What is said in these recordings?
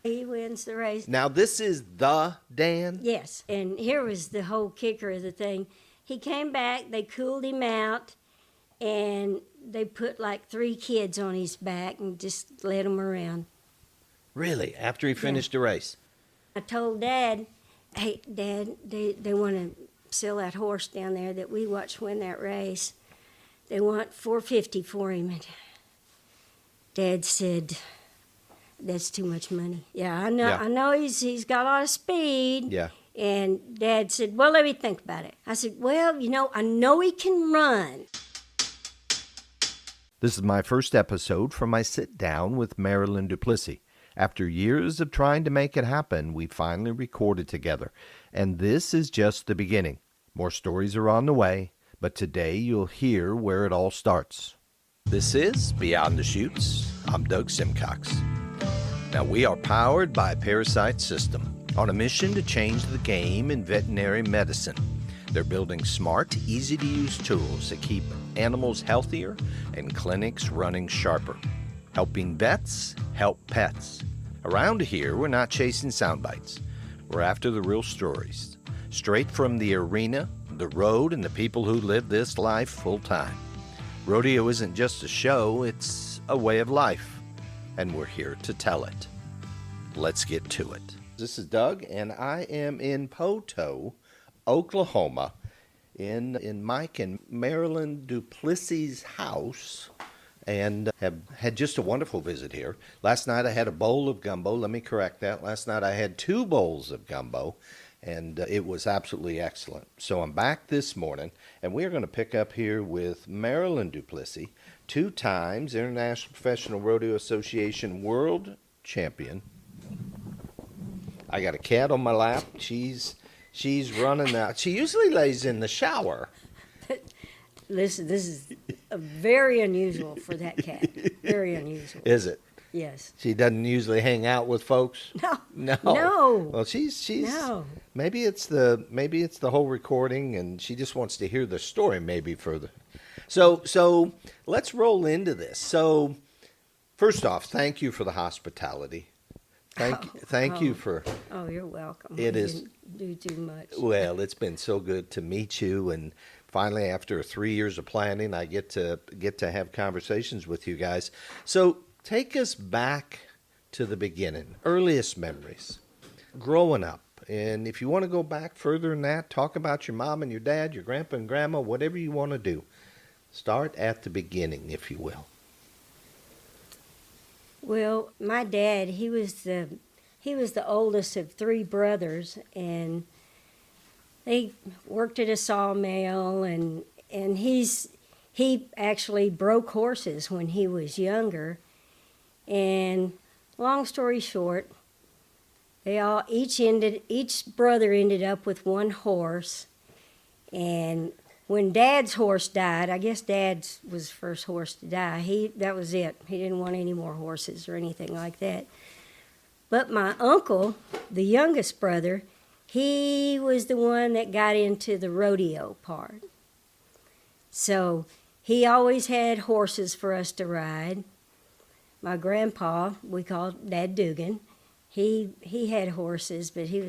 He wins the race. Now, this is the Dan? Yes, and here was the whole kicker of the thing. He came back, they cooled him out, and they put like 3 kids on his back and just led him around. Really? After he finished the race? I told Dad, hey, Dad, they want to sell that horse down there that we watched win that race. They want $450 for him. And Dad said, that's too much money. Yeah, I know. Yeah. I know he's got a lot of speed. Yeah. And Dad said, well, let me think about it. I said, well, I know he can run. This is my first episode from my sit-down with Marilyn Duplissey. After years of trying to make it happen, we finally recorded together. And this is just the beginning. More stories are on the way, but today you'll hear where it all starts. This is Beyond the Chutes. I'm Doug Simcox. Now, we are powered by Parasite System, on a mission to change the game in veterinary medicine. They're building smart, easy-to-use tools that keep animals healthier and clinics running sharper. Helping vets help pets. Around here, we're not chasing sound bites. We're after the real stories, straight from the arena, the road, and the people who live this life full time. Rodeo isn't just a show, it's a way of life, and we're here to tell it. Let's get to it. This is Doug, and I am in Poteau, Oklahoma, in Mike and Marilyn Duplissey's house, and have had just a wonderful visit here. Last night I had a bowl of gumbo. Let me correct that. Last night I had 2 bowls of gumbo, and it was absolutely excellent. So I'm back this morning, and we are going to pick up here with Marilyn Duplissey, 2 times International Professional Rodeo Association World Champion. I got a cat on my lap. She's running out. She usually lays in the shower. Listen, this is very unusual for that cat. Very unusual. Is it? Yes. She doesn't usually hang out with folks. No. Well, she's. No. Maybe it's the whole recording, and she just wants to hear the story. Maybe further. So let's roll into this. So first off, thank you for the hospitality. Thank you for. Oh, you're welcome. It I is. didn't do too much. Well, it's been so good to meet you, and finally, after 3 years of planning, I get to have conversations with you guys. So take us back to the beginning, earliest memories, growing up, and if you want to go back further than that, talk about your mom and your dad, your grandpa and grandma, whatever you want to do. Start at the beginning, if you will. Well, my dad, he was the oldest of 3 brothers, and they worked at a sawmill, and he actually broke horses when he was younger. And long story short, each brother ended up with 1 horse, and when Dad's horse died, I guess Dad's was the first horse to die. That was it. He didn't want any more horses or anything like that. But my uncle, the youngest brother, he was the one that got into the rodeo part. So he always had horses for us to ride. My grandpa, we called Dad Dugan, he had horses, but he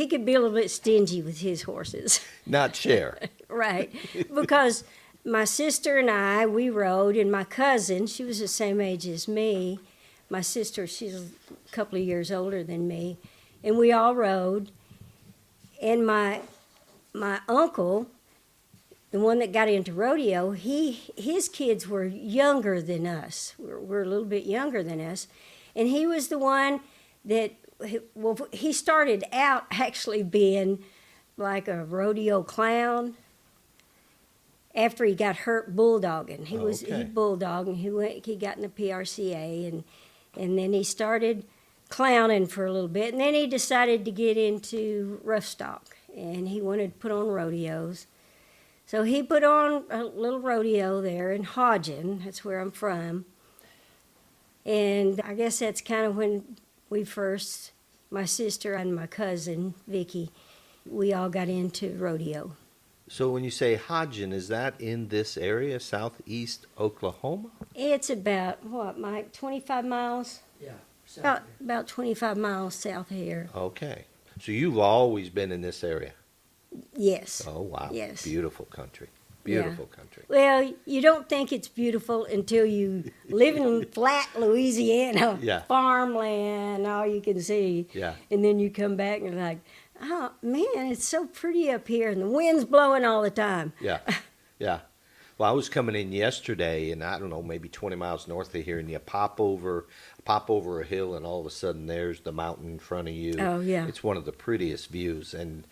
could be a little bit stingy with his horses. Not share. Right. Because my sister and I, we rode, and my cousin, she was the same age as me. My sister, she's a couple of years older than me. And we all rode. And my uncle, the one that got into rodeo, his kids were younger than us. We're a little bit younger than us. And he was the one that, well, he started out actually being like a rodeo clown after he got hurt bulldogging. He bulldogging. He got in the PRCA, and then he started clowning for a little bit, and then he decided to get into rough stock, and he wanted to put on rodeos. So he put on a little rodeo there in Hodgen. That's where I'm from. And I guess that's kind of when my sister and my cousin, Vicky, we all got into rodeo. So when you say Hodgen, is that in this area, southeast Oklahoma? It's about, what, Mike, 25 miles? Yeah. About 25 miles south of here. Okay. So you've always been in this area? Yes. Oh, wow. Yes. Beautiful country. Yeah. Beautiful country. Well, you don't think it's beautiful until you live in flat Louisiana, Yeah. farmland, all you can see. Yeah. And then you come back and you're like, oh, man, it's so pretty up here, and the wind's blowing all the time. Yeah. Yeah. Well, I was coming in yesterday, and I don't know, maybe 20 miles north of here, and you pop over a hill, and all of a sudden there's the mountain in front of you. Oh, yeah. It's one of the prettiest views, and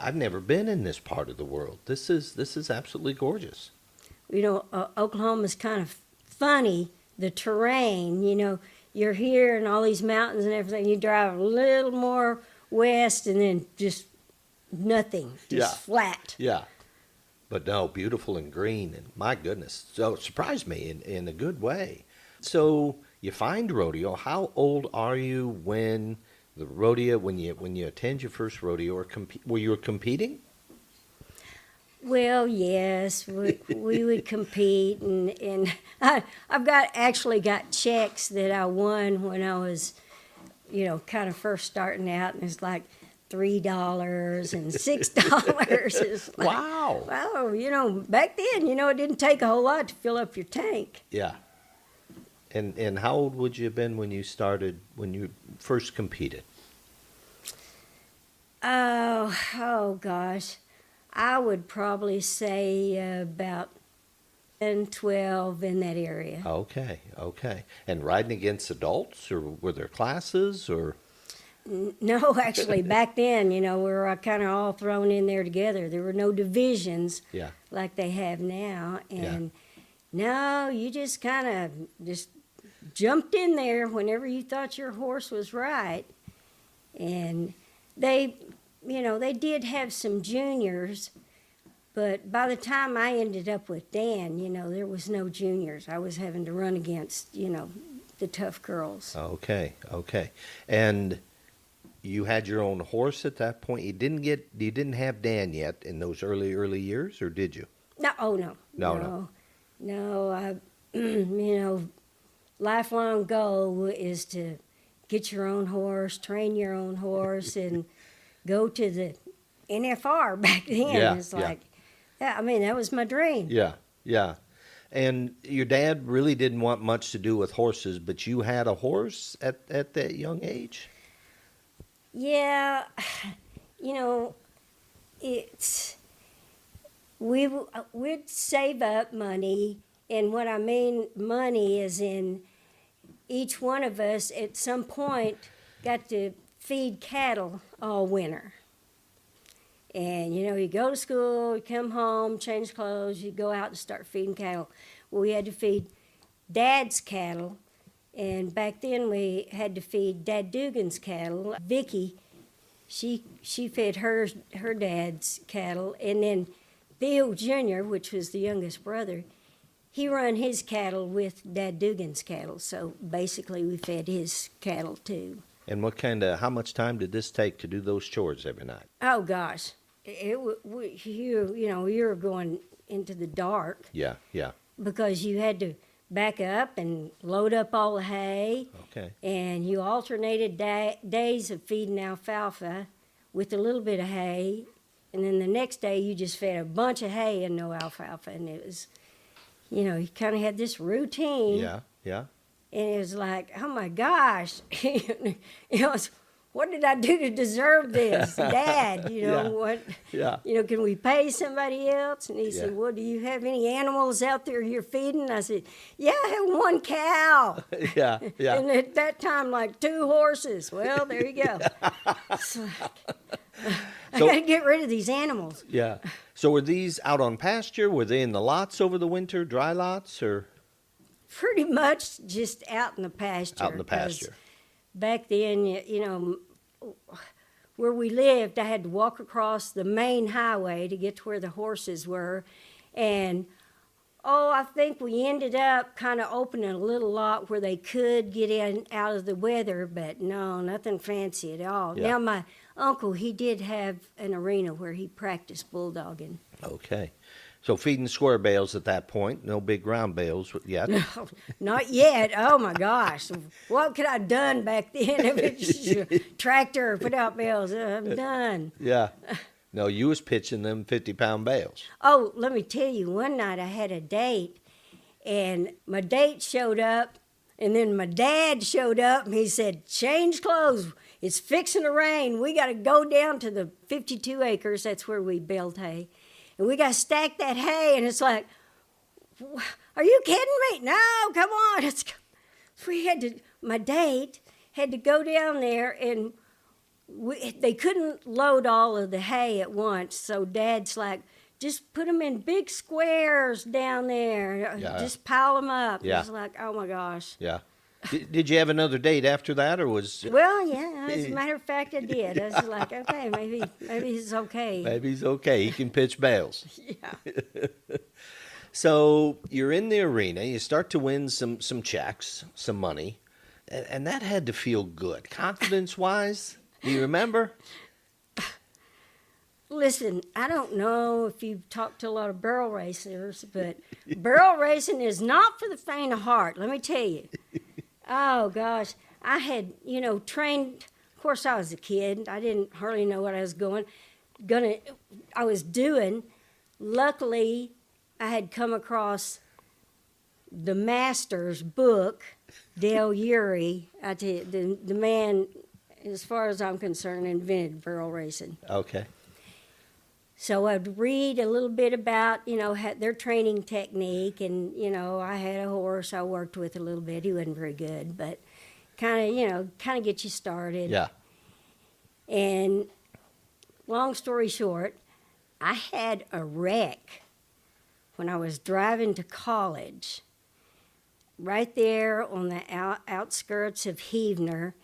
I've never been in this part of the world. This is absolutely gorgeous. You know, Oklahoma's kind of funny, the terrain. You know, you're here and all these mountains and everything. You drive a little more west, and then just nothing, just Yeah. flat. Yeah. But no, beautiful and green, and my goodness. So it surprised me in a good way. So you find rodeo. How old are you when the rodeo, when you attend your first rodeo, or were you competing? Well, yes, we would compete, and I've actually got checks that I won when I was, you know, kind of first starting out, and it's like $3 and $6. It's like, Wow. wow, you know, back then, you know, it didn't take a whole lot to fill up your tank. Yeah. And how old would you have been when you first competed? Oh gosh, I would probably say about 10, 12 in that area. Okay, okay. And riding against adults, or were there classes, or? No, actually, back then, you know, we were kind of all thrown in there together. There were no divisions Yeah. like they have now. And no, you just kind of just jumped in there whenever you thought your horse was right. And they, you know, they did have some juniors, but by the time I ended up with Dan, you know, there was no juniors. I was having to run against, you know, the tough girls. Okay, okay. And you had your own horse at that point. You didn't have Dan yet in those early years, or did you? No, oh no. No, I, you know, lifelong goal is to get your own horse, train your own horse, and go to the NFR back then. Yeah, It's yeah. like, yeah, I mean, that was my dream. Yeah, yeah. And your dad really didn't want much to do with horses, but you had a horse at that young age? Yeah, you know, we'd save up money, and what I mean money is in each one of us at some point got to feed cattle all winter. And, you know, you go to school, you come home, change clothes, you go out and start feeding cattle. Well, we had to feed Dad's cattle, and back then we had to feed Dad Dugan's cattle. Vicky, she fed her dad's cattle, and then Bill Jr., which was the youngest brother, he run his cattle with Dad Dugan's cattle. So basically we fed his cattle too. And how much time did this take to do those chores every night? Oh gosh, you were going into the dark Yeah, yeah. because you had to back up and load up all the hay. Okay. And you alternated days of feeding alfalfa with a little bit of hay, and then the next day you just fed a bunch of hay and no alfalfa, and it was, you know, you kind of had this routine. Yeah, yeah. And it was like, oh my gosh, what did I do to deserve this, Dad? You know Yeah. what? Yeah. You know, can we pay somebody else? And he Yeah. said, well, do you have any animals out there you're feeding? I said, yeah, I have one cow. Yeah, yeah. And at that time, like 2 horses. Well, there you go. It's like, I got to get rid of these animals. Yeah. So were these out on pasture? Were they in the lots over the winter, dry lots, or? Pretty much just out in the pasture. Out in the 'cause pasture. Back then, you know, where we lived, I had to walk across the main highway to get to where the horses were. And Oh, I think we ended up kind of opening a little lot where they could get in out of the weather, but no, nothing fancy at all. Yeah. Now, my uncle, he did have an arena where he practiced bulldogging. Okay. So feeding square bales at that point, no big round bales yet. No, not yet. Oh my gosh. What could I have done back then if it's just a tractor or put out bales? I'm done. Yeah. No, you was pitching them 50-pound bales. Oh, let me tell you, one night I had a date, and my date showed up, and then my dad showed up, and he said, change clothes. It's fixing to rain. We got to go down to the 52 acres. That's where we baled hay. And we got to stack that hay, and it's like, are you kidding me? No, come on. My date had to go down there, and they couldn't load all of the hay at once, so Dad's like, just put them in big squares down there. Yeah. Just pile them up. Yeah. It's like, oh my gosh. Yeah. Did you have another date after that, or was? Well, yeah. As a matter of fact, I did. I was like, okay, maybe it's okay. Maybe he's okay. He can pitch bales. Yeah. So you're in the arena. You start to win some checks, some money, and that had to feel good, confidence-wise. Do you remember? Listen, I don't know if you've talked to a lot of barrel racers, but barrel racing is not for the faint of heart, let me tell you. Oh, gosh. I had, trained. Of course, I was a kid. I didn't hardly know what I was doing. Luckily, I had come across the master's book, Dale Urey. I tell you, the man, as far as I'm concerned, invented barrel racing. Okay. So I'd read a little bit about, their training technique, and, I had a horse I worked with a little bit. He wasn't very good, but kind of get you started. Yeah. And long story short, I had a wreck when I was driving to college, right there on the outskirts of Heavener,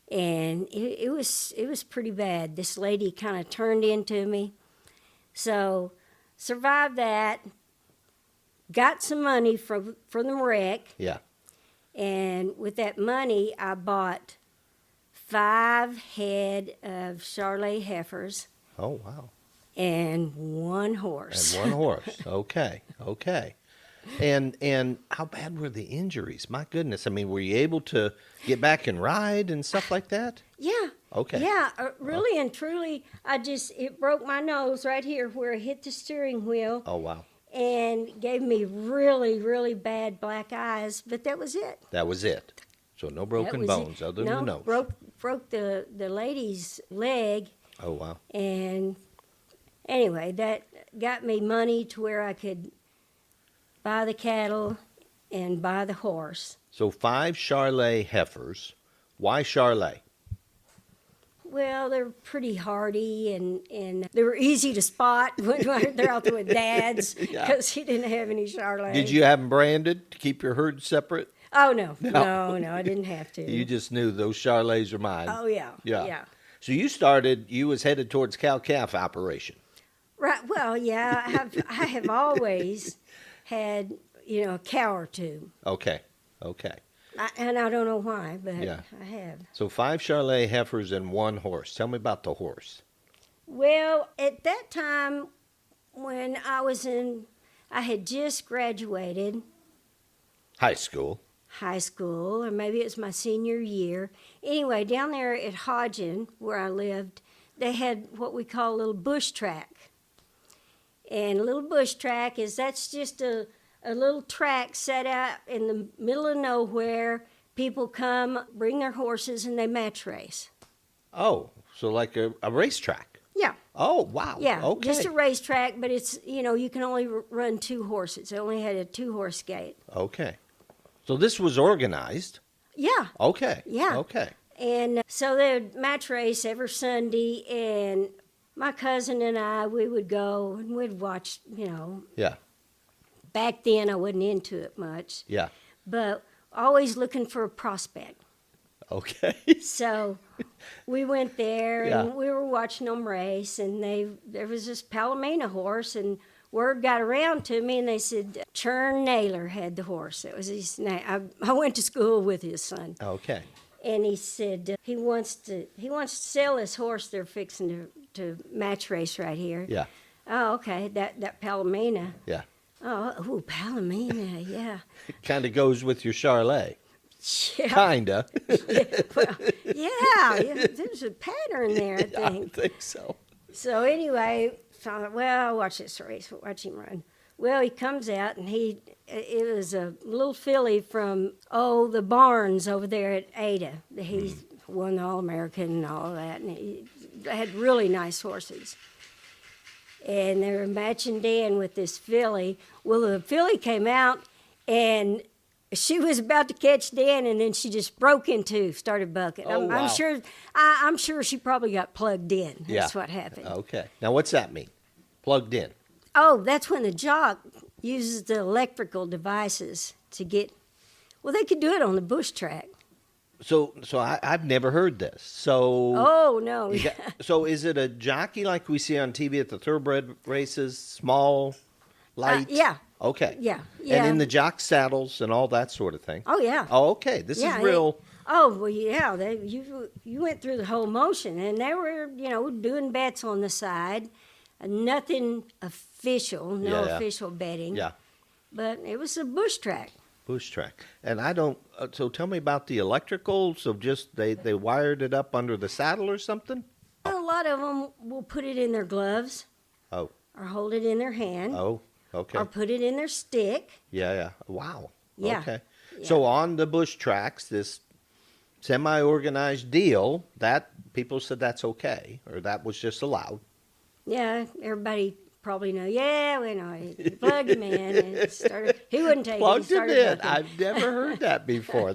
and it was pretty bad. This lady kind of turned into me. So, survived that, got some money from the wreck. Yeah. And with that money, I bought 5 head of Charolais heifers. Oh, wow. And 1 horse. And 1 horse. Okay. Okay. And how bad were the injuries? My goodness. I mean, were you able to get back and ride and stuff like that? Yeah. Okay. Yeah, really and truly, it broke my nose right here where I hit the steering wheel. Oh, wow. And gave me really, really bad black eyes, but that was it. That was it. So no broken bones other than the nose. Broke the lady's leg. Oh, wow. And anyway, that got me money to where I could buy the cattle and buy the horse. So 5 Charolais heifers. Why Charolais? Well, they're pretty hardy, and they were easy to spot when they're out there with Dad's, because he didn't have any Charolais. Did you have them branded to keep your herd separate? Oh, no, I didn't have to. You just knew those Charolais are mine. Oh, yeah. So you was headed towards cow-calf operation. Right, well, yeah, I have always had, a cow or two. Okay. And I don't know why, but Yeah. I have. So 5 Charolais heifers and 1 horse. Tell me about the horse. Well, at that time, when I had just graduated High school. high school, or maybe it was my senior year. Anyway, down there at Hodgen, where I lived, they had what we call a little bush track. And a little bush track that's just a little track set out in the middle of nowhere. People come, bring their horses, and they match race. Oh, so like a racetrack. Yeah. Oh, wow. Yeah, Okay. just a racetrack, but it's, you can only run 2 horses. It only had a 2-horse gate. Okay. So this was organized. Yeah. Okay. Yeah. Okay. And so they would match race every Sunday, and my cousin and I, we would go and we'd watch, Yeah. Back then I wasn't into it much. Yeah. But always looking for a prospect. Okay. So we went there and we were watching them race, and there was this Palomino horse, and word got around to me, and they said Churn Naylor had the horse. That was his name. I went to school with his son. Okay. And he said he wants to sell this horse they're fixing to match race right here. Yeah. Oh, okay. That Palomino. Yeah. Oh, Palomino, yeah. It kind of goes with your Charlet. Yeah. Kinda. Well, yeah, there's a pattern there, I think. I think so. So anyway, so I thought, well, I'll watch this race, watch him run. Well, he comes out, and it was a little filly from, the barns over there at Ada. He won the All-American and all that, and he had really nice horses. And they were matching Dan with this filly. Well, the filly came out, and she was about to catch Dan, and then she just broke in two, started bucking. Oh, wow. I'm sure she probably got plugged in. That's what happened. Okay. Now, what's that mean? Plugged in. Oh, that's when the jock uses the electrical devices to get. Well, they could do it on the bush track. So I've never heard this. So. Oh no. So is it a jockey like we see on TV at the thoroughbred races? Small, light. Yeah. Okay. Yeah. And in the jock saddles and all that sort of thing. Oh yeah. Oh, okay. This is real. Well, yeah. You went through the whole motion, and they were doing bets on the side. Nothing official, official betting. Yeah. But it was a bush track. Bush track. And I don't, so tell me about the electrical. So just they wired it up under the saddle or something? A lot of them will put it in their gloves. Oh. Or hold it in their hand. Oh, okay. Or put it in their stick. Yeah. Wow. Yeah. Okay. Yeah. So on the bush tracks, this semi-organized deal, that people said that's okay, or that was just allowed. Yeah, everybody probably know. Yeah, we know. He plugged him in and started. He wouldn't take Plugged it. He it in. bucking. I've never heard that before.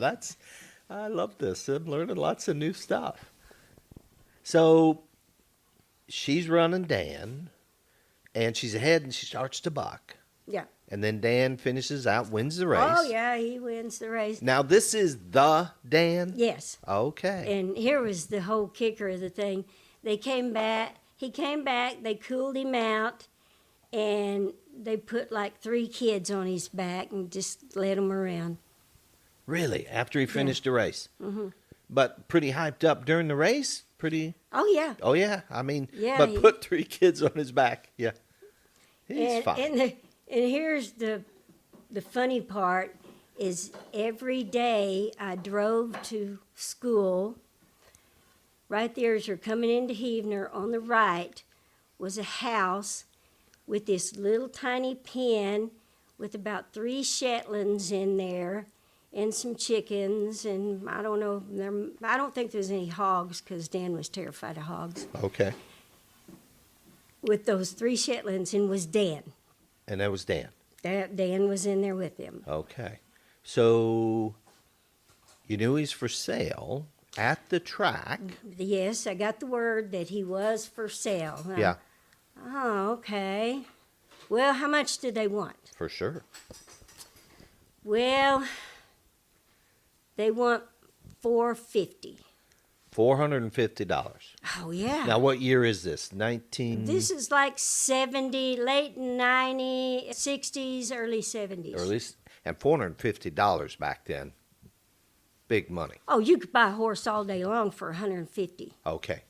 I love this. I'm learning lots of new stuff. So she's running Dan, and she's ahead, and she starts to buck. Yeah. And then Dan finishes out, wins the race. Oh yeah, he wins the race. Now this is the Dan? Yes. Okay. And here was the whole kicker of the thing. They came back. He came back. They cooled him out, and they put like 3 kids on his back and just led him around. Really? After he finished the race? Mm-hmm. But pretty hyped up during the race? Pretty? Oh yeah. Oh yeah. I mean, Yeah, but put 3 kids on his back. Yeah. He's fine. And here's the funny part is every day I drove to school. Right there as you're coming into Heavener on the right was a house with this little tiny pen with about 3 Shetlands in there and some chickens, and I don't know, I don't think there's any hogs because Dan was terrified of hogs. Okay. With those 3 Shetlands, and was Dan. And that was Dan. Dan was in there with him. Okay. So you knew he's for sale at the track. Yes, I got the word that he was for sale. Yeah. Oh, okay. Well, how much did they want? For sure. Well, they want $450. $450. Oh yeah. Now, what year is this? 19... This is like 70, late 90s, 60s, early 70s. And $450 back then. Big money. Oh, you could buy a horse all day long for $150. Okay.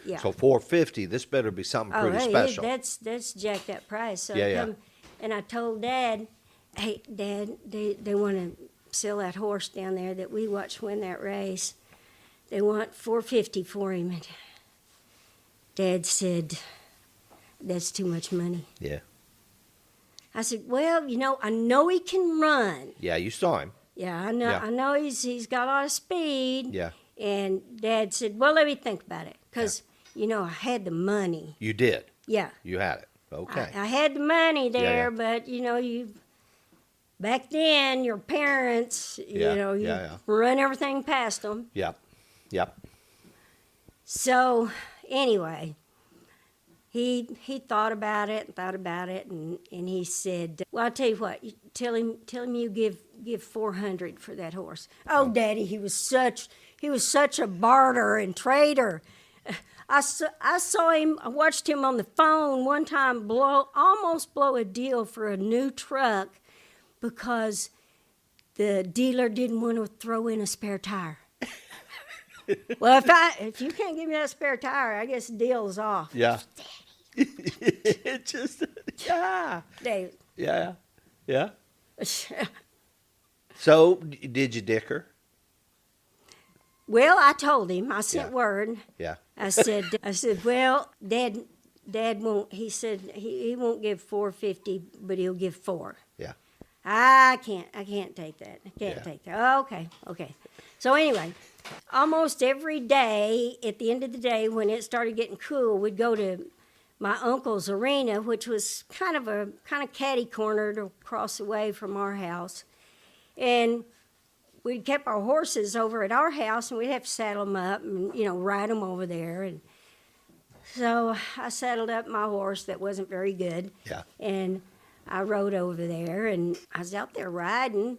Yeah. So $450, this better be something pretty special. That's jacked up price. So Yeah. And I told Dad, hey, Dad, they want to sell that horse down there that we watched win that race. They want $450 for him. And Dad said, that's too much money. Yeah. I said, well, I know he can run. Yeah, you saw him. Yeah, I know. Yeah. I know he's got a lot of speed. Yeah. And Dad said, well, let me think about it. Because, I had the money. You did. Yeah. You had it. Okay. I had the money there, Yeah. but, back then, your parents, you run everything past them. Yep. So, anyway, he thought about it, and he said, well, I'll tell you what, tell him you give $400 for that horse. Oh, Daddy, he was such a barter and trader. I saw him, I watched him on the phone one time almost blow a deal for a new truck because the dealer didn't want to throw in a spare tire. Well, if you can't give me that spare tire, I guess the deal's off. Yeah. It just, yeah. Dave. Yeah. Yeah. So, did you dick her? Well, I told him. I sent Yeah. word. Yeah. I said, well, Dad won't. He said he won't give $4.50, but he'll give $4. Yeah. I can't take that. I can't Yeah. take that. Oh, okay. So anyway, almost every day at the end of the day when it started getting cool, we'd go to my uncle's arena, which was kind of catty cornered across the way from our house, and we'd kept our horses over at our house, and we'd have to saddle them up and ride them over there. And so I saddled up my horse that wasn't very good. Yeah. And I rode over there, and I was out there riding,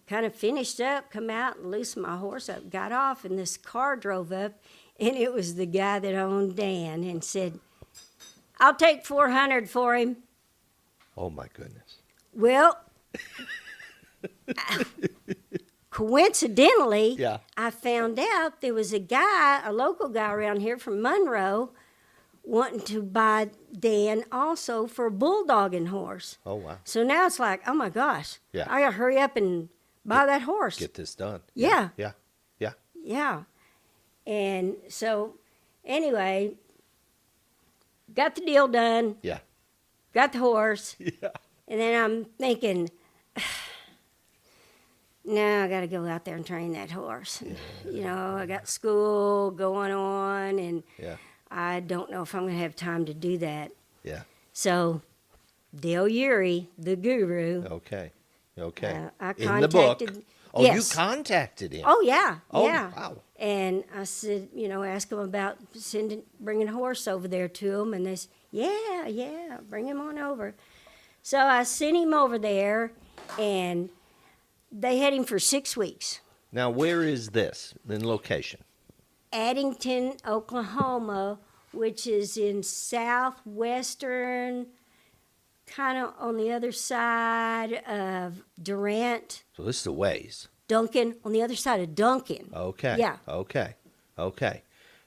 kind of finished up, come out and loosened my horse up, got off, and this car drove up, and it was the guy that owned Dan, and said, "I'll take $400 for him." Oh, my goodness. Well, coincidentally, Yeah. I found out there was a local guy around here from Monroe, wanting to buy Dan also for a bulldogging horse. Oh, wow. So now it's like, oh my gosh, Yeah. I gotta hurry up and buy that horse. Get this done. Yeah. Yeah. Yeah. Yeah. And so anyway, got the deal done, Yeah. got the horse, Yeah. and then I'm thinking, now I got to go out there and train that horse. And, I got school going on, and Yeah. I don't know if I'm going to have time to do that. Yeah. So, Dale Urey, the guru. Okay. I In the book. contacted. Oh, yes. you contacted him. Oh yeah, Oh, yeah. wow. And I said, ask them about bringing a horse over there to them, and they said, yeah, bring him on over. So I sent him over there, and they had him for 6 weeks. Now, where is this in location? Addington, Oklahoma, which is in southwestern, kind of on the other side of Durant. So this is a ways. Duncan, on the other side of Duncan. Okay. Yeah. Okay.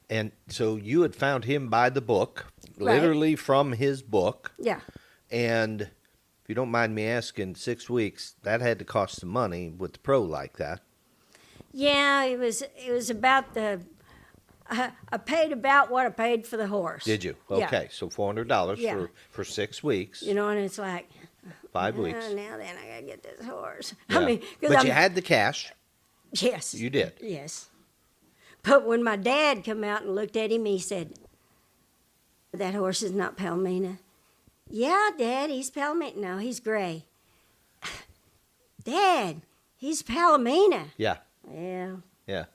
And so you had found him by the book, Right. literally from his book. Yeah. And if you don't mind me asking, 6 weeks, that had to cost some money with the pro like that. Yeah, it was about I paid about what I paid for the horse. Did you? Yeah. Okay. So $400 Yeah. for 6 weeks, And it's like, 5 weeks. now then I got to get this horse. Yeah. I mean, but you had the cash. Yes. You did. Yes. But when my dad come out and looked at him, he said, "That horse is not Palmina." "Yeah, Dad, he's Palmina." "No, he's gray." "Dad, he's Palmina." Yeah. "Yeah, Yeah.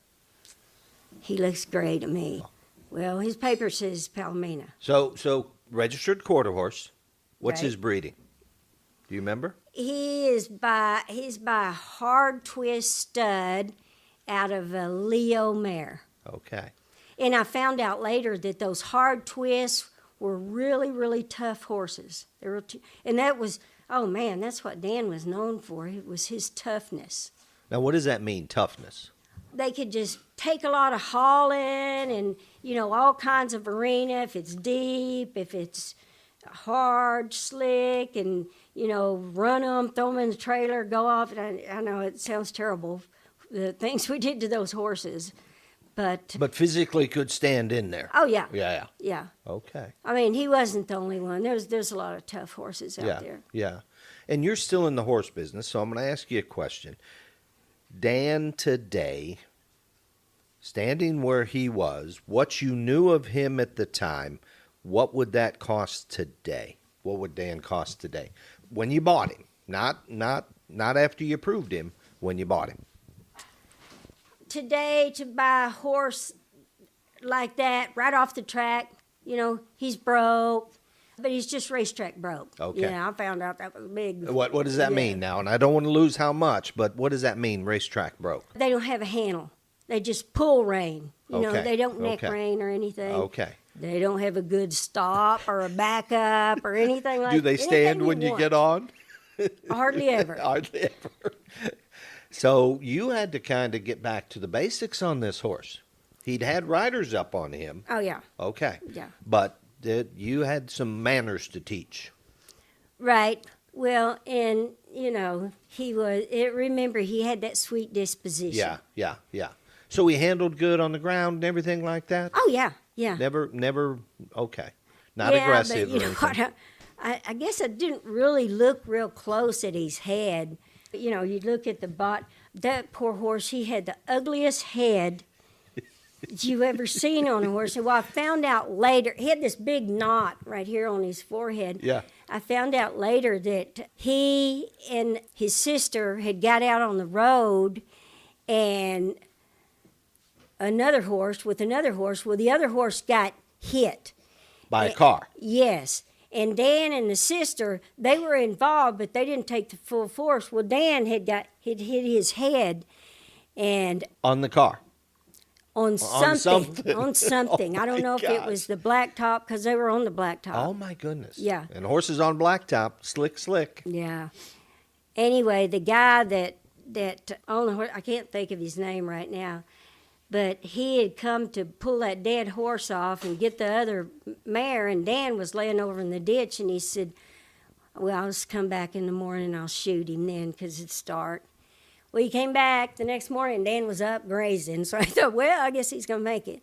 he looks gray to me." "Well, his paper says Palmina." So registered quarter horse. What's Right. his breeding? Do you remember? He's by a hard twist stud out of a Leo mare. Okay. And I found out later that those hard twists were really, really tough horses. And that was, oh man, that's what Dan was known for. It was his toughness. Now, what does that mean, toughness? They could just take a lot of hauling and, all kinds of arena, if it's deep, if it's hard, slick, and, run them, throw them in the trailer, go off. And I know it sounds terrible, the things we did to those horses. But physically could stand in there. oh, yeah. Yeah. Yeah. Okay. I mean, he wasn't the only one. There's a lot of tough horses out there. Yeah. And you're still in the horse business, so I'm going to ask you a question. Dan today, standing where he was, what you knew of him at the time, what would that cost today? What would Dan cost today? When you bought him, not after you proved him, when you bought him. Today, to buy a horse like that right off the track, he's broke, but he's just racetrack broke. Okay. Yeah, I found out that was big. What does that Yeah. mean now? And I don't want to lose how much, but what does that mean, racetrack broke? They don't have a handle. They just pull rein. You know, Okay, they don't neck okay. rein or anything. Okay. They don't have a good stop or a backup or anything like that. Do they stand when you get on? Hardly ever. Hardly ever. So you had to kind of get back to the basics on this horse. He'd had riders up on him. Oh, yeah. Okay. Yeah. But you had some manners to teach. Right. Well, and, you know, remember, he had that sweet disposition. Yeah. So he handled good on the ground and everything like that? Oh, yeah. Never, okay. Not yeah, aggressive but, you or know, anything. I guess I didn't really look real close at his head. You know, you look at the that poor horse, he had the ugliest head that you ever seen on a horse. And well, I found out later, he had this big knot right here on his forehead. Yeah. I found out later that he and his sister had got out on the road and another horse, well, the other horse got hit. By a car. Yes. And Dan and the sister, they were involved, but they didn't take the full force. Well, Dan had hit his head and On the car. on something. Oh, I don't my know if it was the blacktop because they were on the blacktop. Oh, my goodness. Yeah. And horses on blacktop, slick. Yeah. Anyway, the guy that on the horse, I can't think of his name right now, but he had come to pull that dead horse off and get the other mare, and Dan was laying over in the ditch, and he said, well, I'll just come back in the morning and I'll shoot him then because it's dark. Well, he came back the next morning, and Dan was up grazing, so I thought, well, I guess he's going to make it.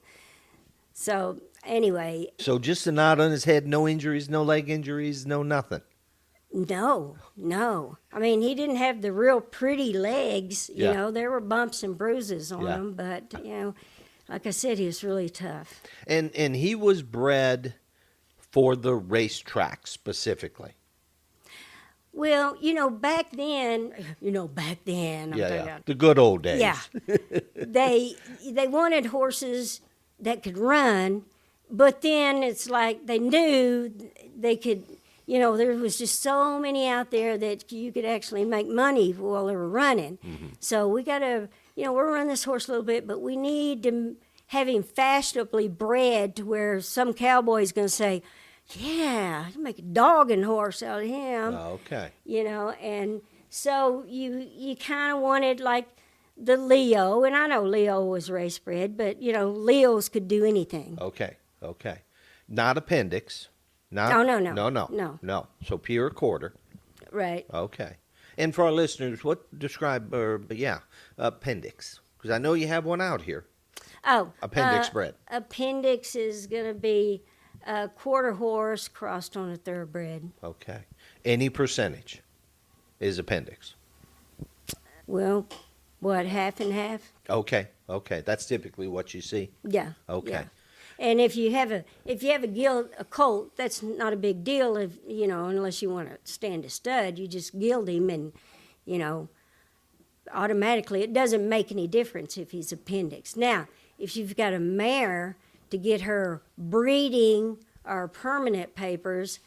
So anyway. So just a knot on his head, no injuries, no leg injuries, no nothing. No. I mean, he didn't have the real pretty legs. You Yeah. know, there were bumps and bruises on Yeah. him, but, you know, like I said, he was really tough. And he was bred for the racetrack specifically. Well, back then, I'm talking about, The good old days. yeah, they wanted horses that could run, but then it's like they knew they could, there was just so many out there that you could actually make money while they were running. Mm-hmm. So we got to, we're running this horse a little bit, but we need to have him fashionably bred to where some cowboy's going to say, yeah, you make a dogging horse out of him. Okay. And so you kind of wanted like the Leo, and I know Leo was race bred, but Leos could do anything. Okay. Not appendix. Not, Oh, no. No. So pure quarter. Right. Okay. And for our listeners, describe appendix? Because I know you have one out here. Oh. Appendix bred. Appendix is going to be a quarter horse crossed on a thoroughbred. Okay. Any percentage is appendix. Well, what, half and half? Okay. That's typically what you see. Yeah. Okay. Yeah. And if you have a colt, that's not a big deal. If unless you want to stand a stud, you just gild him, and automatically it doesn't make any difference if he's appendix. Now, if you've got a mare to get her breeding or permanent papers,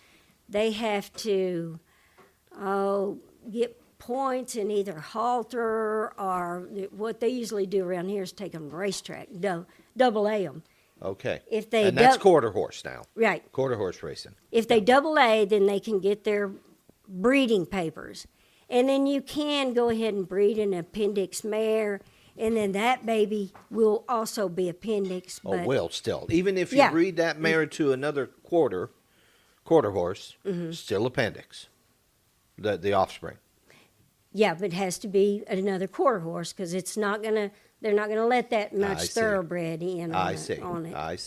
they have to get points in either halter, or what they usually do around here is take them to the racetrack, double A them. Okay. If they and that's quarter horse now. Right. Quarter horse racing. If they double A, then they can get their breeding papers. And then you can go ahead and breed an appendix mare, and then that baby will also be appendix. Oh, but, well, still. Even if you Yeah. breed that mare to another quarter horse, Mm-hmm. still appendix, the offspring. Yeah, but it has to be another quarter horse because they're not gonna let that I much see. thoroughbred in I on it.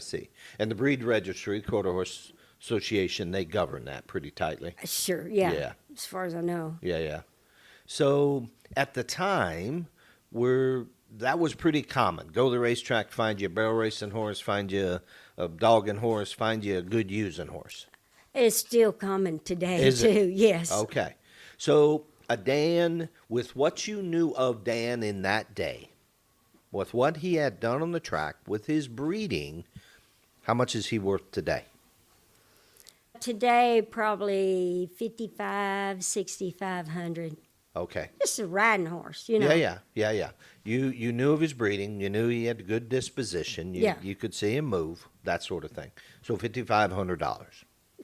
see. And the breed registry, Quarter Horse Association, they govern that pretty tightly. Sure, yeah. Yeah. As far as I know. Yeah. So at the time, that was pretty common. Go to the racetrack, find you a barrel racing horse, find you a dogging horse, find you a good using horse. It's still common today Is too. it? Yes. Okay. So a Dan, with what you knew of Dan in that day, with what he had done on the track, with his breeding, how much is he worth today? Today, probably 55, 6,500. Okay. Just a riding horse, you know. Yeah. You knew of his breeding. You knew he had a good disposition. Yeah. You could see him move, that sort of thing. So $5,500.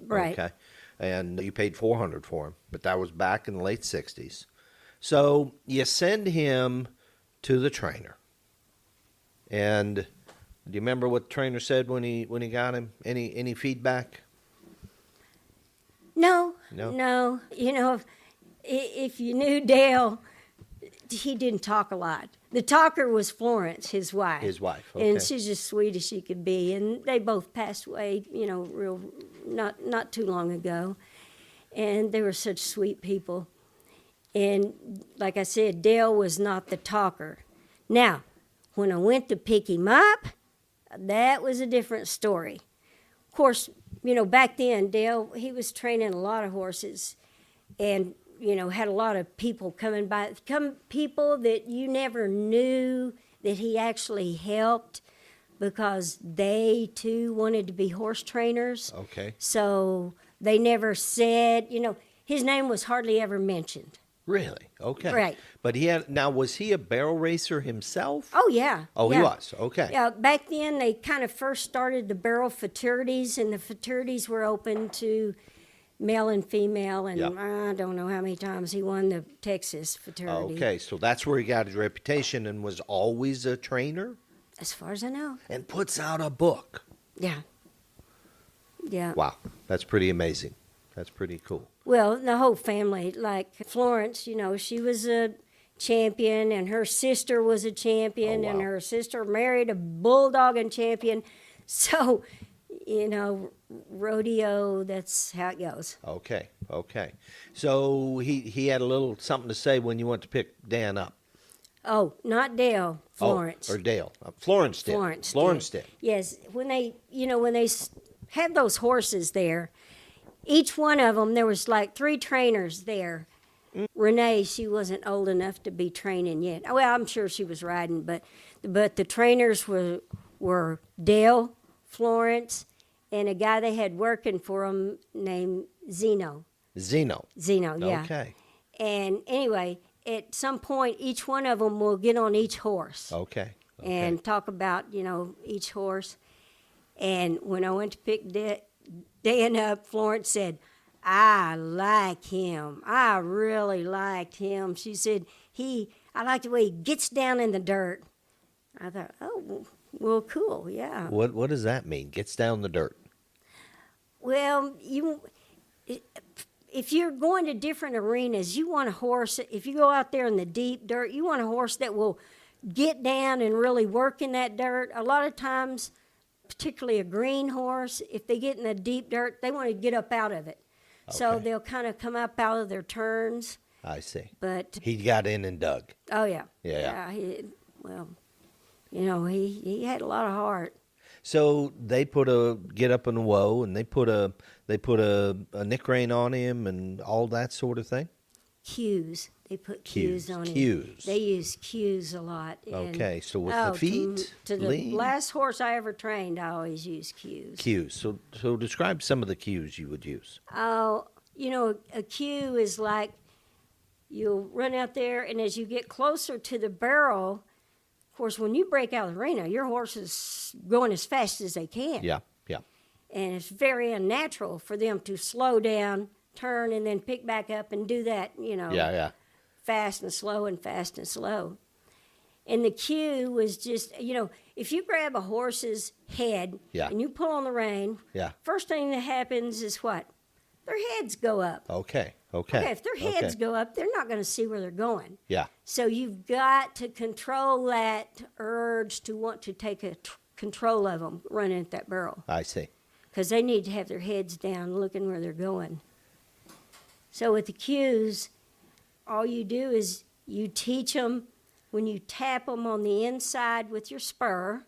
Right. Okay. And you paid $400 for him, but that was back in the late 60s. So you send him to the trainer. And do you remember what the trainer said when he got him? Any feedback? No. No? You know, if you knew Dale, he didn't talk a lot. The talker was Florence, his wife. His wife, okay. And she's as sweet as she could be. And they both passed away, you know, not too long ago. And they were such sweet people. And like I said, Dale was not the talker. Now, when I went to pick him up, that was a different story. Of course, you know, back then, Dale, he was training a lot of horses and, you know, had a lot of people coming by, people that you never knew that he actually helped because they, too, wanted to be horse trainers. Okay. So they never said, you know, his name was hardly ever mentioned. Really? Okay. Right. But was he a barrel racer himself? Oh, yeah. Oh, yeah. he was. Okay. Yeah, back then they kind of first started the barrel fraternities, and the fraternities were open to male and female, and Yep. I don't know how many times he won the Texas fraternity. Okay, so that's where he got his reputation and was always a trainer As far as I know. and puts out a book. Yeah. Yeah. Wow, that's pretty amazing. That's pretty cool. Well, the whole family, like Florence, you know, she was a champion, and her sister was a champion, Oh, wow. and her sister married a bulldog and champion. So, you know, rodeo, that's how it goes. Okay. So he had a little something to say when you went to pick Dan up. Oh, not Dale, Florence. Oh, or Dale. Florence did. Florence did. Yes, when they had those horses there, each one of them, there was like 3 trainers there. Renee, she wasn't old enough to be training yet. Well, I'm sure she was riding, but the trainers were Dale, Florence, and a guy they had working for them named Zeno, yeah. Okay. And anyway, at some point, each one of them will get on each horse. Okay. And talk about, you know, each horse. And when I went to pick Dan up, Florence said, I like him. I really liked him. She said, I like the way he gets down in the dirt. I thought, oh, well, cool, yeah. What does that mean? Gets down the dirt. Well, if you're going to different arenas, you want a horse, if you go out there in the deep dirt, you want a horse that will get down and really work in that dirt. A lot of times, particularly a green horse, if they get in the deep dirt, they want to get up out of it. So Okay. they'll kind of come up out of their turns. I see. But, He got in and dug. oh, yeah. Yeah. Well, you know, he had a lot of heart. So they put a get up and whoa, and they put a neck rein on him and all that sort of thing. Cues. They put cues on him. Cues. They use cues a lot. And, Okay, so with the feet, To the lean? last horse I ever trained, I always use cues. Cues. So describe some of the cues you would use. Oh, you know, a cue is like you'll run out there, and as you get closer to the barrel, of course, when you break out of the arena, your horse is going as fast as they can. Yeah. And it's very unnatural for them to slow down, turn, and then pick back up and do that, you know. Yeah. Fast and slow and fast and slow. And the cue was just, you know, if you grab a horse's head Yeah. and you pull on the rein, Yeah. first thing that happens is what? Their heads go up. Okay. Okay, if their heads go up, they're not going to see where they're going. Yeah. So you've got to control that urge to want to take control of them running at that barrel. I see. Because they need to have their heads down looking where they're going. So with the cues, all you do is you teach them when you tap them on the inside with your spur,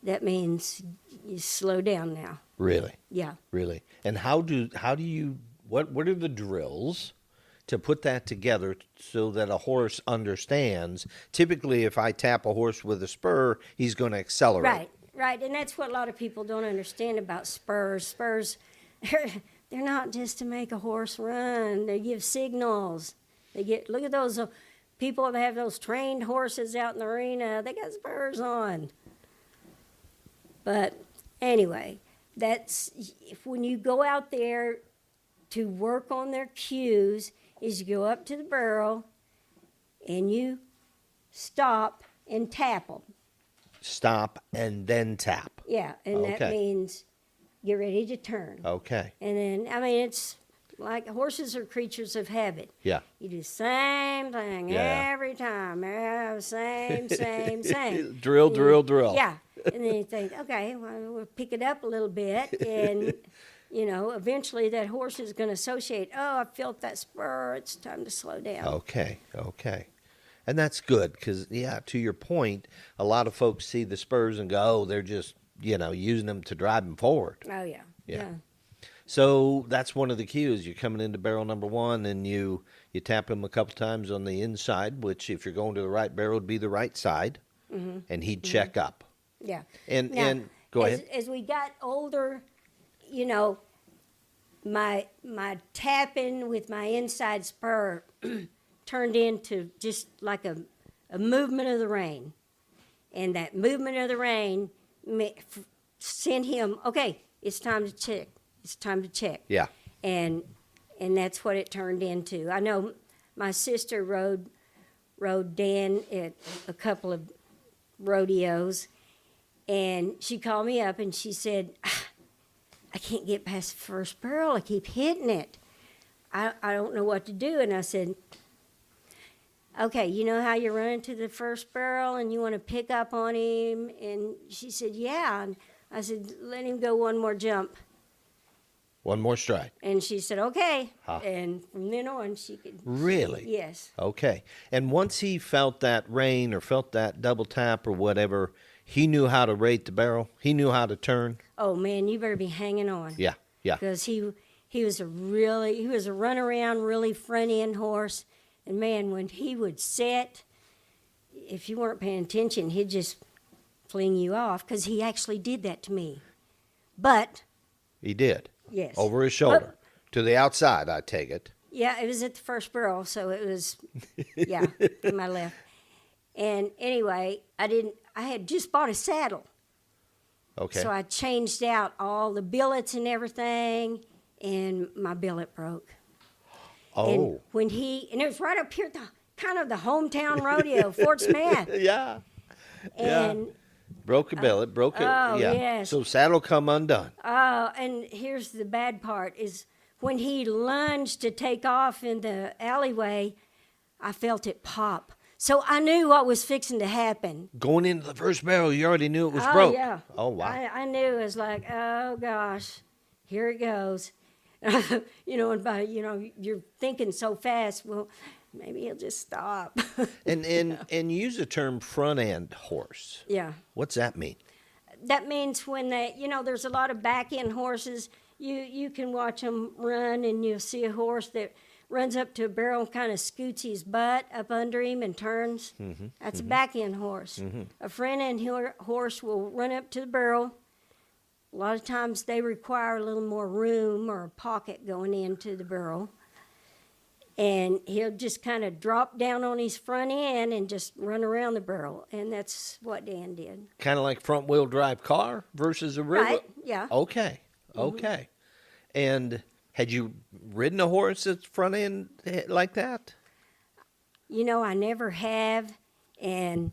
that means you slow down now. Really. Yeah. Really. And how do you what are the drills to put that together so that a horse understands? Typically, if I tap a horse with a spur, he's going to accelerate. Right. And that's what a lot of people don't understand about spurs. Spurs, they're not just to make a horse run. They give signals. Look at those people that have those trained horses out in the arena. They got spurs on. But anyway, that's when you go out there to work on their cues, is you go up to the barrel and you stop and tap them. Stop and then tap. Yeah, and that means get ready to turn. Okay. And then, I mean, it's like horses are creatures of habit. Yeah. You do the same thing every time. Same. Drill. Yeah. And then you think, okay, well, we'll pick it up a little bit. And, eventually that horse is going to associate, I felt that spur. It's time to slow down. Okay. And that's good because, to your point, a lot of folks see the spurs and go, they're just, using them to drive them forward. Oh, yeah. So that's one of the cues. You're coming into barrel number one and you tap him a couple times on the inside, which if you're going to the right barrel would be the right side, and he'd check up. Yeah. And go ahead. As we got older, my tapping with my inside spur turned into just like a movement of the rein. And that movement of the rein sent him, okay, it's time to check. It's time to check. Yeah. And that's what it turned into. I know my sister rode Dan at a couple of rodeos, and she called me up and she said, I can't get past the first barrel. I keep hitting it. I don't know what to do. And I said, okay, you know how you're running to the first barrel and you want to pick up on him? And she said, yeah. And I said, let him go one more jump. One more stride. And she said, okay. Huh. And from then on, she could. Really? Yes. Okay. And once he felt that rein or felt that double tap or whatever, he knew how to rate the barrel. He knew how to turn. Oh, man, you better be hanging on. Yeah. Because he was a runaround, really front-end horse. And, man, when he would set, if you weren't paying attention, he'd just fling you off because he actually did that to me. But. He did. Yes. Over his shoulder. To the outside, I take it. Yeah, it was at the first barrel, so it was, to my left. And anyway, I had just bought a saddle. Okay. So I changed out all the billets and everything, and my billet broke. Oh. And it was right up here at the hometown rodeo, Fort Smith. Yeah. And broke a billet, broke it. Oh, yeah. yes. So saddle come undone. Oh, and here's the bad part is when he lunged to take off in the alleyway, I felt it pop. So I knew what was fixing to happen. Going into the first barrel, you already knew it was broke. Yeah. Oh, wow. I knew it was like, oh, gosh, here it goes. You're thinking so fast, well, maybe he'll just stop. And you use the term front-end horse. Yeah. What's that mean? That means when there's a lot of back-end horses, you can watch them run and you'll see a horse that runs up to a barrel and kind of scoots his butt up under him and turns. Mm-hmm. That's a back-end horse. Mm-hmm. A front-end horse will run up to the barrel. A lot of times they require a little more room or a pocket going into the barrel. And he'll just kind of drop down on his front end and just run around the barrel. And that's what Dan did. Kind of like front-wheel drive car versus a river? Right, yeah. Okay. Mm-hmm. And had you ridden a horse that's front end like that? I never have. And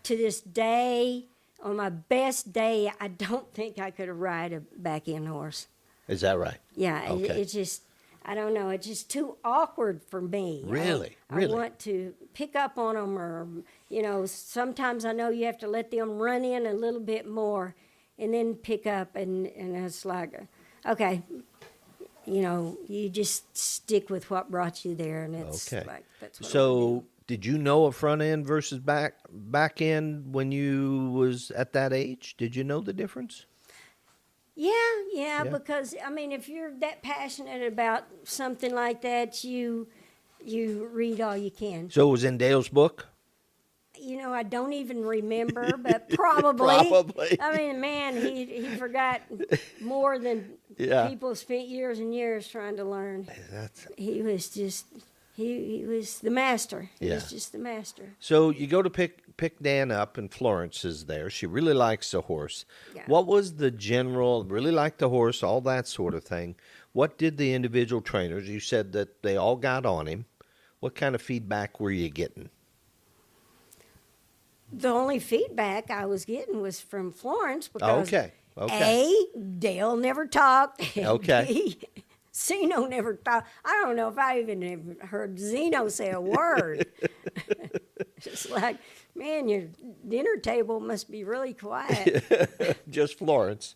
to this day, on my best day, I don't think I could ride a back-end horse. Is that right? Yeah, okay. It's just, I don't know, it's just too awkward for me. Really? I want to pick up on them or, sometimes I know you have to let them run in a little bit more and then pick up and it's like, okay, you just stick with what brought you there and it's like, that's what So did you know a front end versus back end when you was at that age? Did you know the difference? Yeah, because, if you're that passionate about something like that, you read all you can. So it was in Dale's book? I don't even remember, but probably. Probably. I mean, man, he forgot more than Yeah. people spent years and years trying to learn. That's He was just, he was the master. He Yeah. was just the master. So you go to pick Dan up, and Florence is there. She really likes the horse. Yeah. What was the general, really liked the horse, all that sort of thing. What did the individual trainers, you said that they all got on him. What kind of feedback were you getting? The only feedback I was getting was from Florence because Okay. A, Dale never talked. and Okay. B, Zeno never talked. I don't know if I even ever heard Zeno say a word. It's like, man, your dinner table must be really quiet. Just Florence.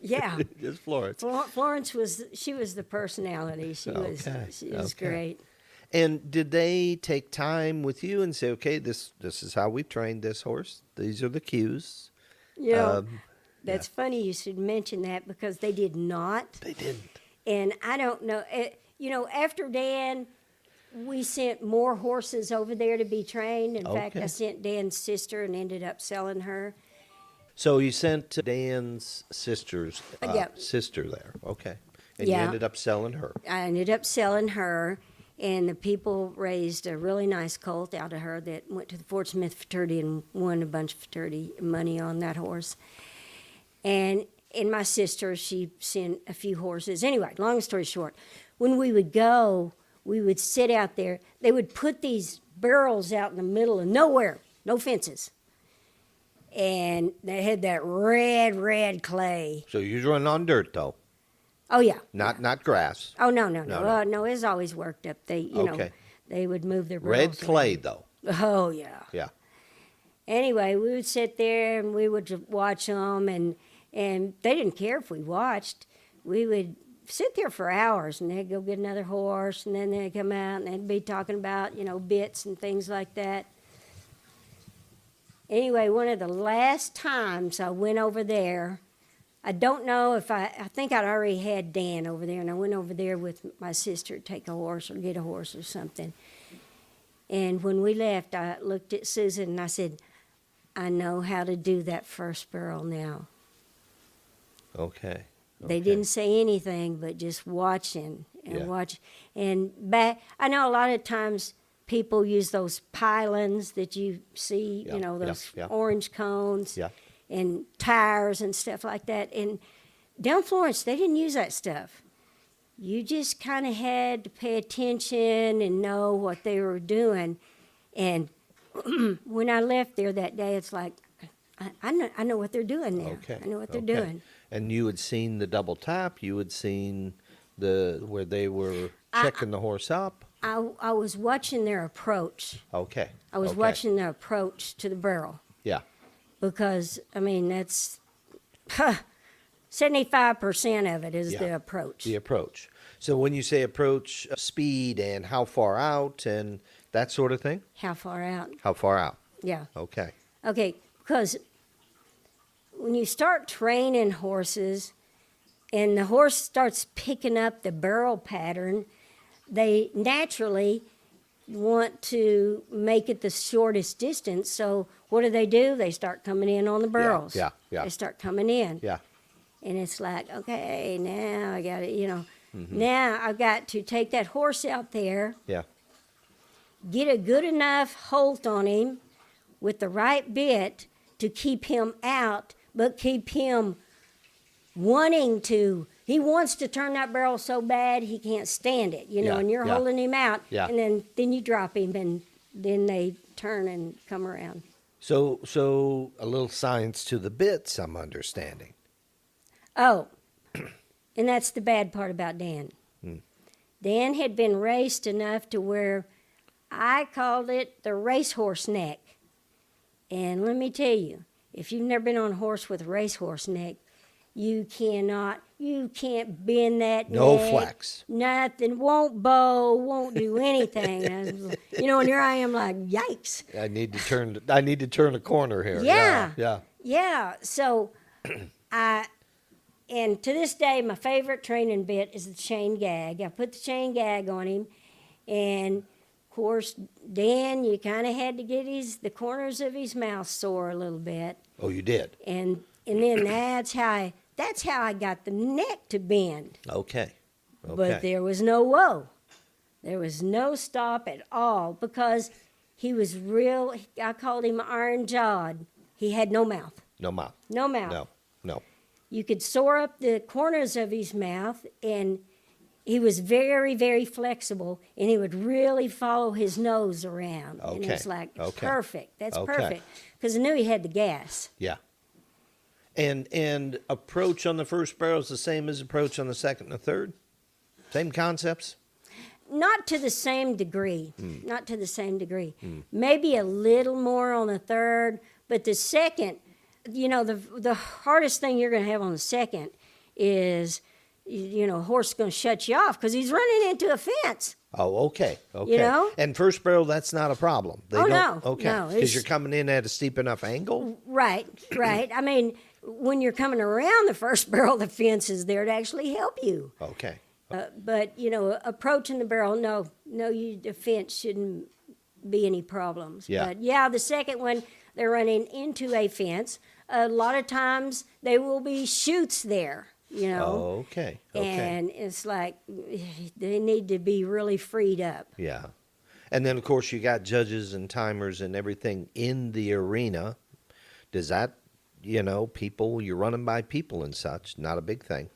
Yeah. Just Florence. Florence was the personality. She was Okay. great. And did they take time with you and say, okay, this is how we trained this horse. These are the cues. You know, Um, that's funny you should mention that because they did not. They didn't. And I don't know, after Dan, we sent more horses over there to be trained. In fact, Okay. I sent Dan's sister and ended up selling her. So you sent Dan's sister's Yeah. sister there. Okay. And Yeah. you ended up selling her. I ended up selling her, and the people raised a really nice colt out of her that went to the Fort Smith fraternity and won a bunch of fraternity money on that horse. And my sister, she sent a few horses. Anyway, long story short, when we would go, we would sit out there. They would put these barrels out in the middle of nowhere, no fences. And they had that red clay. So you was running on dirt, though, Oh, yeah. not grass. Oh, no. No. No, it was always worked up. They, Okay. they would move their Red barrels clay, around. though. Oh, yeah. Yeah. Anyway, we would sit there and we would watch them, and they didn't care if we watched. We would sit there for hours, and they'd go get another horse, and then they'd come out and they'd be talking about, bits and things like that. Anyway, one of the last times I went over there, I don't know if I think I'd already had Dan over there, and I went over there with my sister to take a horse or get a horse or something. And when we left, I looked at Susan and I said, I know how to do that first barrel now. Okay. They didn't say anything, but just watching and Yeah. watch. And I know a lot of times people use those pylons that you see, Yeah, those yeah. orange cones Yeah. and tires and stuff like that. And down Florence, they didn't use that stuff. You just kind of had to pay attention and know what they were doing. And when I left there that day, it's like, I know what they're doing now. Okay. I know what they're okay. doing. And you had seen the double tap. You had seen where they were checking the horse up. I was watching their approach. Okay. I was okay. watching their approach to the barrel Yeah. because, that's 75% of it is Yeah. the approach. The approach. So when you say approach, speed and how far out and that sort of thing? How far out? How far out? Yeah. Okay. Okay, because when you start training horses and the horse starts picking up the barrel pattern, they naturally want to make it the shortest distance. So what do? They start coming in on the barrels. yeah. They start coming in. Yeah. And it's like, okay, now I got to, now I've got to take that horse out there, Yeah. get a good enough hold on him with the right bit to keep him out, but keep him wanting to. He wants to turn that barrel so bad he can't stand it, Yeah, and you're yeah. holding him out, Yeah. and then you drop him, and then they turn and come around. So a little science to the bits, I'm understanding. Oh, and that's the bad part about Dan. Dan had been raced enough to where I called it the racehorse neck. And let me tell you, if you've never been on a horse with a racehorse neck, you can't bend that No neck. flex. Nothing, won't bow, won't do anything. And here I am like, yikes. I need to turn a corner here. Yeah. Yeah. Yeah, so and to this day, my favorite training bit is the chain gag. I put the chain gag on him, and course, Dan, you kind of had to get the corners of his mouth sore a little bit. Oh, you did? And then that's how I got the neck to bend. Okay. But there was no whoa. There was no stop at all because he was real, I called him iron-jawed. He had no mouth. No mouth. No mouth. No. You could sore up the corners of his mouth, and he was very, very flexible, and he would really follow his nose around. Okay. And it's like, Okay. perfect. That's Okay. perfect. Because I knew he had the gas. Yeah. And approach on the first barrel is the same as approach on the second and the third? Same concepts? Not to the same degree. Not to the same degree. Maybe a little more on the third, but the second, the hardest thing you're going to have on the second is, a horse is going to shut you off because he's running into a fence. Oh, okay. And first barrel, that's not a problem. No. Okay. No, Because you're coming in at a steep enough angle? Right. I mean, when you're coming around the first barrel, the fence is there to actually help you. Okay. But approaching the barrel, the fence shouldn't be any problems. Yeah. But the second one, they're running into a fence. A lot of times they will be chutes there, Oh, okay. And it's like they need to be really freed up. Yeah. And then, of course, you got judges and timers and everything in the arena. Does that, people, you're running by people and such, not a big thing.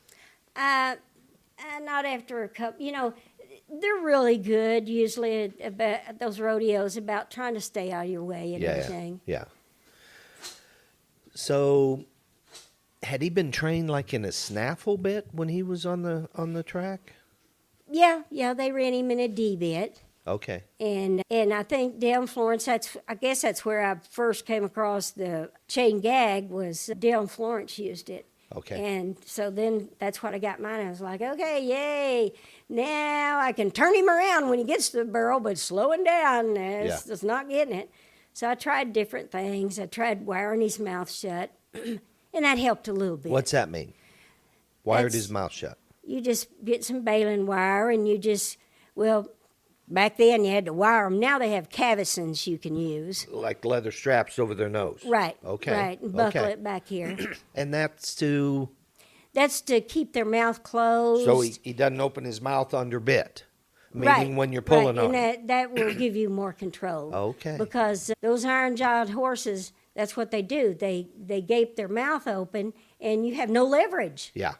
Not after a couple, they're really good usually about those rodeos about trying to stay out of your way and everything. Yeah. So, had he been trained like in a snaffle bit when he was on the track? Yeah, they ran him in a D bit. Okay. And I think down Florence, I guess that's where I first came across the chain gag was down Florence used it. Okay. And so then that's what I got mine. I was like, okay, yay. Now I can turn him around when he gets to the barrel, but slowing down, it's not getting it. So I tried different things. I tried wiring his mouth shut, and that helped a little bit. What's that mean? Wired his mouth shut. You just get some baling wire, and back then you had to wire them. Now they have cavesons you can use. Like leather straps over their nose. Right. Okay. Right, and buckle it back here. And that's to... That's to keep their mouth closed. So he doesn't open his mouth under bit, meaning when you're pulling on it. And that will give you more control. Okay. Because those iron-jawed horses, that's what they do. They gape their mouth open, and you have no leverage. Yeah.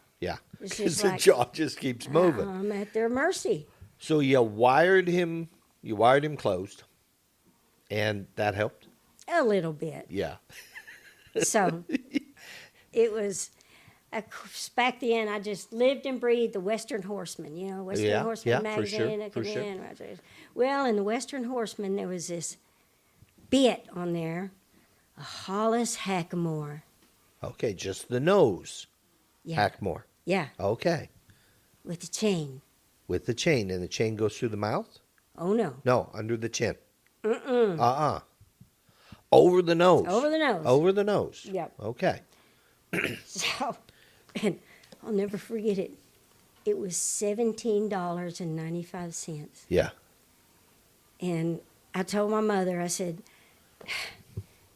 It's Because just the like, jaw just keeps moving. I'm at their mercy. So you wired him closed, and that helped? A little bit. Yeah. So it was... Back then, I just lived and breathed the Western Horseman, Western Horseman magazine. For sure. Well, in the Western Horseman, there was this bit on there, a Hollis Hackamore. Okay, just the nose. Yeah. Hackmore. Yeah, Okay. with the chain. With the chain, and the chain goes through the mouth? Oh, no. No, under the chin. Over the nose. Over the nose. Over the nose. Yep. Okay. So, and I'll never forget it. It was $17.95. Yeah. And I told my mother, I said,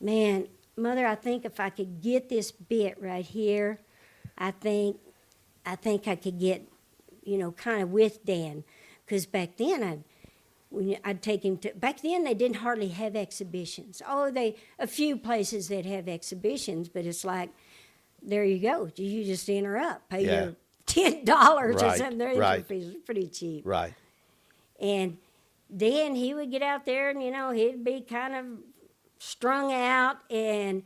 man, Mother, I think if I could get this bit right here, I think I could get, kind of with Dan. Because back then, I'd take him to, back then they didn't hardly have exhibitions. A few places they'd have exhibitions, but it's like, there you go. You just enter up, pay your $10 or something. Their entry fees was pretty cheap. Right. And then he would get out there and, he'd be kind of strung out, and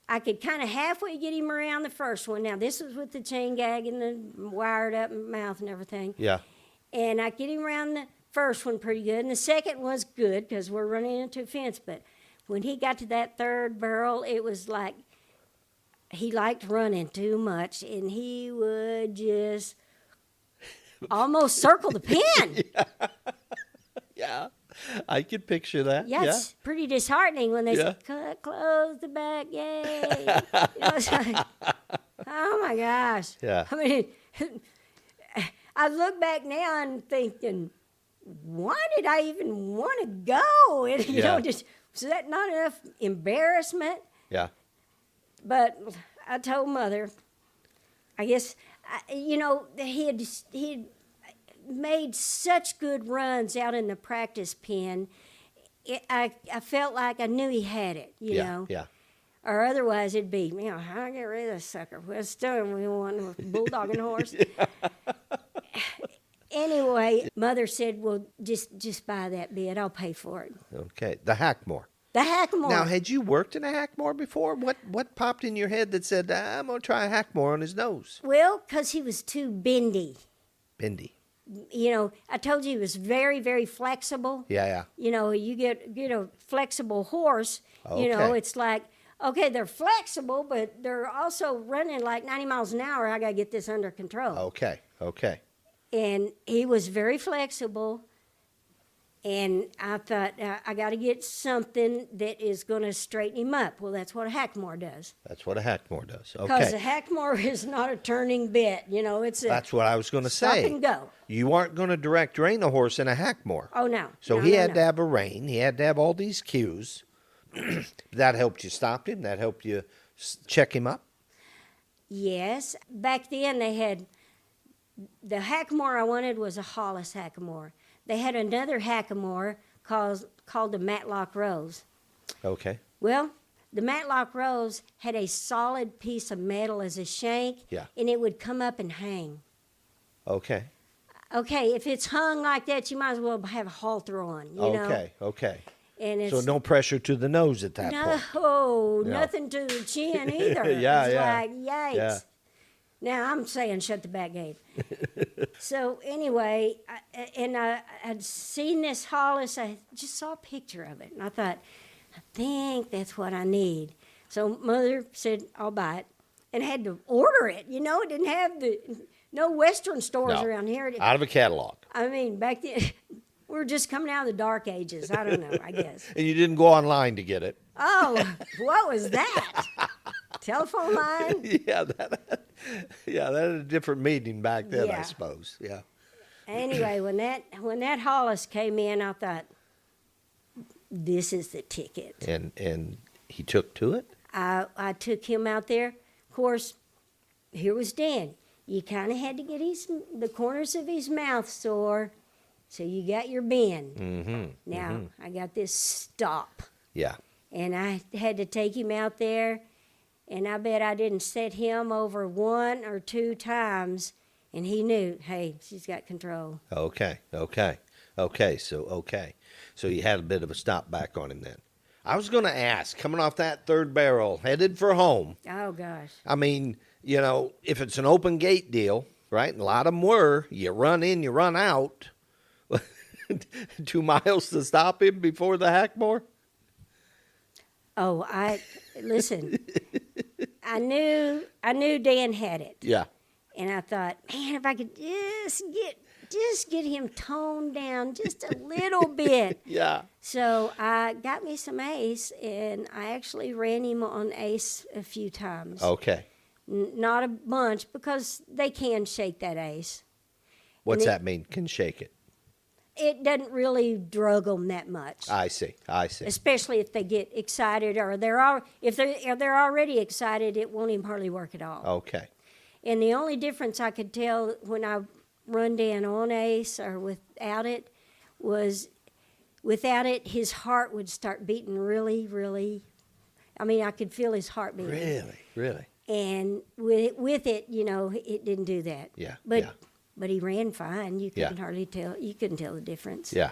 I could kind of halfway get him around the first one. Now, this was with the chain gag and the wired up mouth and everything. Yeah. And I get him around the first one pretty good, and the second was good because we're running into a fence. But when he got to that third barrel, it was like he liked running too much, and he would just almost circle the pin. Yeah. I could picture that. Yeah, it's pretty disheartening when they say, close the back, yay. It's like, oh, my gosh. Yeah. I mean, I look back now and thinking, why did I even want to go? And, you know, just, was that not enough embarrassment? Yeah. But I told Mother, I guess, you know, he had made such good runs out in the practice pen. I felt like I knew he had it, you know. Yeah. Or otherwise it'd be, you know, how do I get rid of this sucker? Well, still we want a bulldogging horse. Anyway, Mother said, well, just buy that bit. I'll pay for it. Okay. The Hackmore. The Hackmore. Now, had you worked in a Hackmore before? What popped in your head that said, I'm going to try a Hackmore on his nose? Well, because he was too bendy. Bendy. You know, I told you he was very, very flexible. Yeah. You know, you get a flexible horse, you know, it's like, okay, they're flexible, but they're also running like 90 miles an hour. I got to get this under control. Okay. And he was very flexible. And I thought, I got to get something that is going to straighten him up. Well, that's what a Hackmore does. That's what a Hackmore does. Because a Okay. Hackmore is not a turning bit. You know, it's a That's what I was going to stop say. and go. You aren't going to direct rein a horse in a Hackmore. Oh, no. So No, he no, had no. to have a rein. He had to have all these cues. That helped you stop him. That helped you check him up. Yes. Back then they had, the Hackamore I wanted was a Hollis Hackamore. They had another Hackamore called the Matlock Rose. Okay. Well, the Matlock Rose had a solid piece of metal as a shank, and it would come up and hang. Okay. Okay, if it's hung like that, you might as well have a halter on, you know? Okay. And it's, So no pressure to the nose at that point. no, Yeah. nothing to the chin either. Yeah, It's yeah. like, yikes. Yeah. Now I'm saying shut the back gate. So anyway, I'd seen this Hollis. I just saw a picture of it, and I thought, I think that's what I need. So Mother said, I'll buy it, and I had to order it. You know, it didn't have no Western stores No. around here. Out of a catalog. I mean, back then, we were just coming out of the dark ages. I don't know, I guess. And you didn't go online to get it. Oh, what was that? Telephone line? Yeah, that had a different meaning back then, I Yeah. suppose. Yeah. Anyway, when that Hollis came in, I thought, this is the ticket. And he took to it? I took him out there. Of course, here was Dan. You kind of had to get the corners of his mouth sore, so you got your bend. Mm-hmm. Now, I got this stop. Yeah. And I had to take him out there, and I bet I didn't set him over 1 or 2 times, and he knew, hey, she's got control. Okay. So you had a bit of a stop back on him then. I was going to ask, coming off that third barrel, headed for home. Oh, gosh. I mean, you know, if it's an open gate deal, right, and a lot of them were, you run in, you run out. 2 miles to stop him before the Hackmore? Oh, listen, I knew Dan had it. Yeah. And I thought, man, if I could just get him toned down just a little bit. Yeah. So I got me some Ace, and I actually ran him on Ace a few times. Okay. Not a bunch, because they can shake that Ace. What's And that mean? Can shake it. It doesn't really drug them that much. I see. Especially if they get excited, or if they're already excited, it won't even hardly work at all. Okay. And the only difference I could tell when I run Dan on Ace or without it was, without it, his heart would start beating really, really. I mean, I could feel his heart beating. Really. And with it, you know, it didn't do that. Yeah. But he ran fine. You couldn't hardly tell. You couldn't tell the difference. Yeah.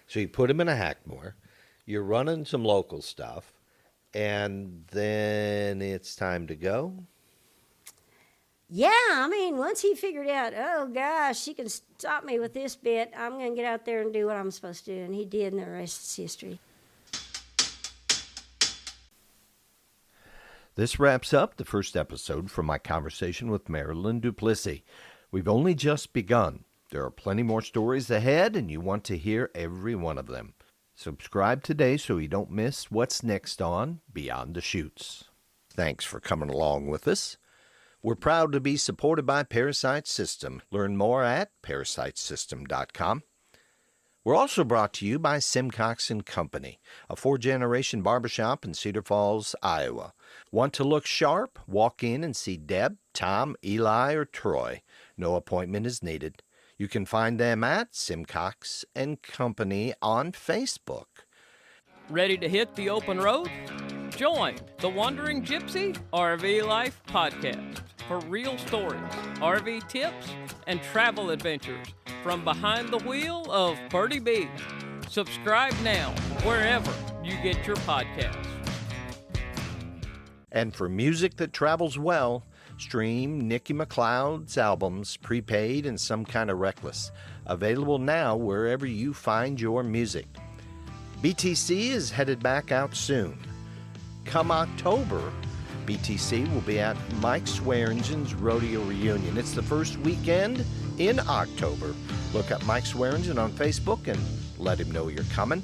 So you put him in a Hackmore. You're running some local stuff, and then it's time to go. Yeah, I mean, once he figured out, oh gosh, she can stop me with this bit, I'm going to get out there and do what I'm supposed to do. And he did, and the rest is history. This wraps up the first episode from my conversation with Marilyn Duplissey. We've only just begun. There are plenty more stories ahead, and you want to hear every one of them. Subscribe today so you don't miss what's next on Beyond the Chutes. Thanks for coming along with us. We're proud to be supported by Parasite System. Learn more at parasitesystem.com. We're also brought to you by Simcox & Company, a four-generation barbershop in Cedar Falls, Iowa. Want to look sharp? Walk in and see Deb, Tom, Eli, or Troy. No appointment is needed. You can find them at Simcox & Company on Facebook. Ready to hit the open road? Join the Wandering Gypsy RV Life Podcast for real stories, RV tips, and travel adventures from behind the wheel of Birdie B. Subscribe now wherever you get your podcasts. And for music that travels well, stream Nicky McLeod's albums, Prepaid and Some Kind of Reckless. Available now wherever you find your music. BTC is headed back out soon. Come October, BTC will be at Mike Swearingen's Rodeo Reunion. It's the first weekend in October. Look up Mike Swearingen on Facebook and let him know you're coming.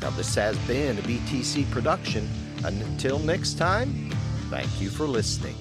Now, this has been a BTC production. Until next time, thank you for listening.